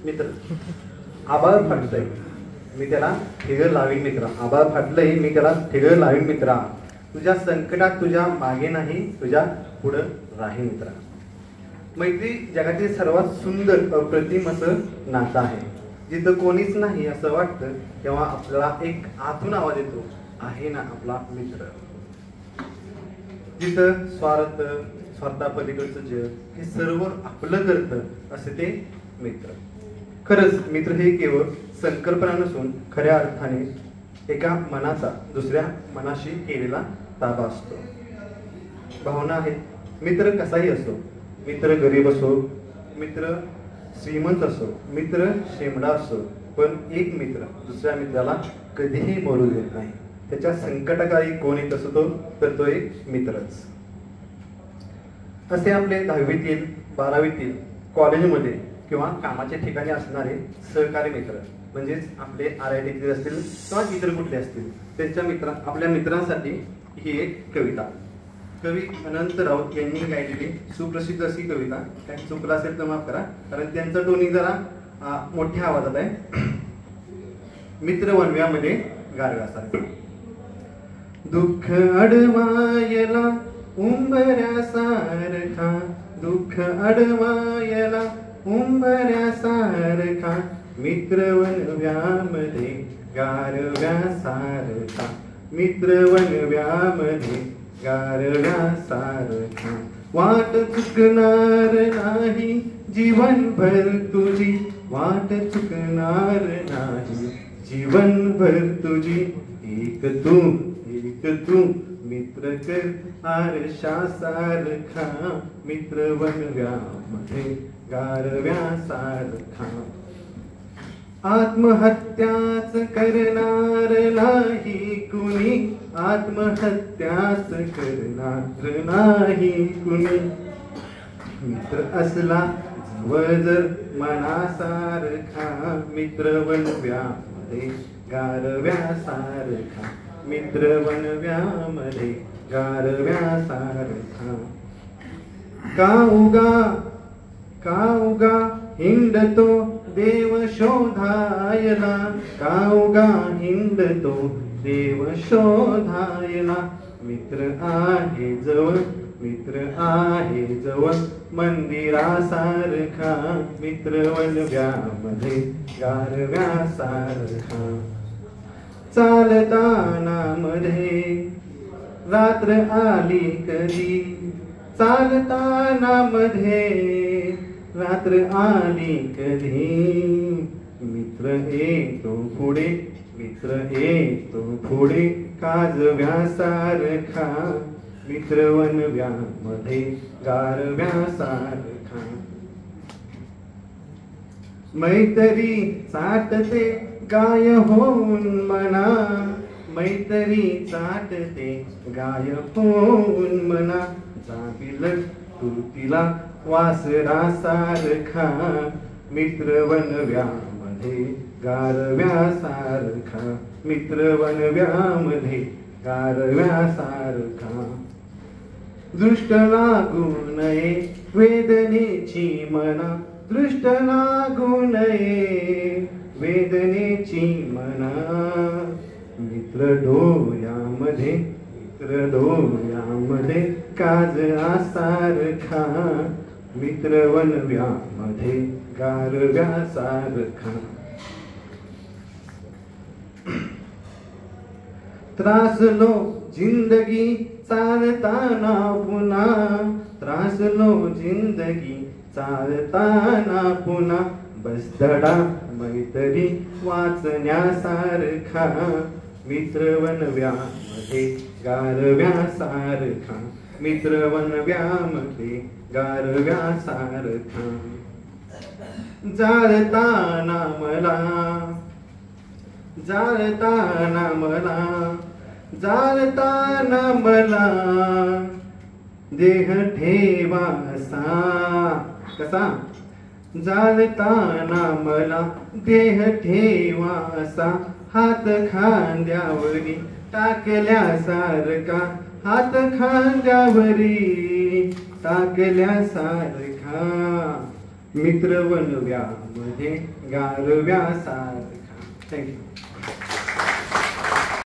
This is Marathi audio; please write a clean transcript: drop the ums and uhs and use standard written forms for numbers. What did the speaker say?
मित्र आबाळ फाटलंय मी त्याला ठिगळ लावीन मित्रा, आबाळ फाटलंय मी त्याला ठिगळ लावीन मित्रा, तुझ्या संकटात तुझ्या मागे नाही तुझ्या पुढं राहील मित्रा. मैत्री जगातील सर्वात सुंदर अप्रतिम असं नातं आहे. जिथं कोणीच नाही असं वाटतं तेव्हा आपल्याला एक आतून आवाज येतो, आहे ना आपला मित्र. जिथं स्वार्थापलीकडचं जग हे सर्व आपलं करतं असे ते मित्र. खरंच मित्र हे केवळ संकल्पना नसून खऱ्या अर्थाने एका मनाचा दुसऱ्या मनाशी केलेला ताबा असतो, भावना आहेत. मित्र कसाही असो, मित्र गरीब असो, मित्र श्रीमंत असो, मित्र शेमडा असो, पण एक मित्र दुसऱ्या मित्राला कधीही मरू देत नाही. त्याच्या संकटकाळी कोण येत असतो तर तो एक मित्रच. असे आपले 10वीतील 12वीतील कॉलेजमध्ये किंवा कामाच्या ठिकाणी असणारे सहकारी मित्र म्हणजेच आपले RITतील असतील किंवा इतर कुठले असतील त्यांच्या आपल्या मित्रांसाठी ही एक कविता कवी अनंत राऊत यांनी गायलेली सुप्रसिद्ध अशी कविता. काही चुकलं असेल तर माफ करा कारण त्यांचा टोनी जरा मोठ्या आवाजात आहे. मित्र वनव्यामध्ये गारव्यासारखा दुःख अडवायला उंबऱ्यासारखा, दुःख अडवायला उंबऱ्यासारखा, मित्र वनव्यामध्ये गारव्यासारखा, मित्र वनव्यामध्ये गारव्यासारखा. वाट चुकणार नाही जीवनभर तुझी, वाट चुकणार नाही जीवनभर तुझी, एक तू मित्र कर आरशासारखा, मित्र वनव्यामध्ये गारव्यासारखा. आत्महत्याच करणार नाही कुणी, आत्महत्याच करणार नाही कुणी, मित्र असला जवळ जर मनासारखा, मित्र वनव्यामध्ये गारव्यासारखा, मित्र वनव्यामध्ये गारव्यासारखा. का उगा हिंडतो देव शोधायला, का उगा हिंडतो देव शोधायला, मित्र आहे जवळ, मित्र आहे जवळ मंदिरासारखा, मित्र वनव्यामध्ये गारव्यासारखा. चालताना मध्ये रात्र आली कधी, चालताना मध्ये रात्र आली कधी, मित्र येतो पुढे, मित्र येतो पुढे काजव्यासारखा, मित्र वनव्यामध्ये गारव्यासारखा. मैत्री चाटते गाय होऊन मना, मैत्री चाटते गाय होऊन मना, जाबिल तुरतीला वासरासारखा, मित्र वनव्यामध्ये गारव्यासारखा, मित्र वनव्यामध्ये गारव्यासारखा. दृष्ट लागू नये वेदनेची मना, दृष्ट लागू नये वेदनेची मना, मित्र डोळ्यामध्ये, मित्र डोळ्यामध्ये काजळासारखा, मित्र वनव्यामध्ये गारव्यासारखा. त्रासलो जिंदगी चालताना पुन्हा, त्रासलो जिंदगी चालताना पुन्हा, बसधडा मैत्री वाचण्यासारखा, मित्र वनव्यामध्ये गारव्यासारखा, मित्र वनव्यामध्ये गारव्यासारखा. जाळताना मला, जाळताना मला, जाळताना मला देह ठेवासा, कसा जाळताना मला देह ठेवासा, हात खांद्यावरी टाकल्यासारखा, हात खांद्यावरी टाकल्यासारखा, मित्र वनव्यामध्ये गारव्यासारखा. थँक्यू.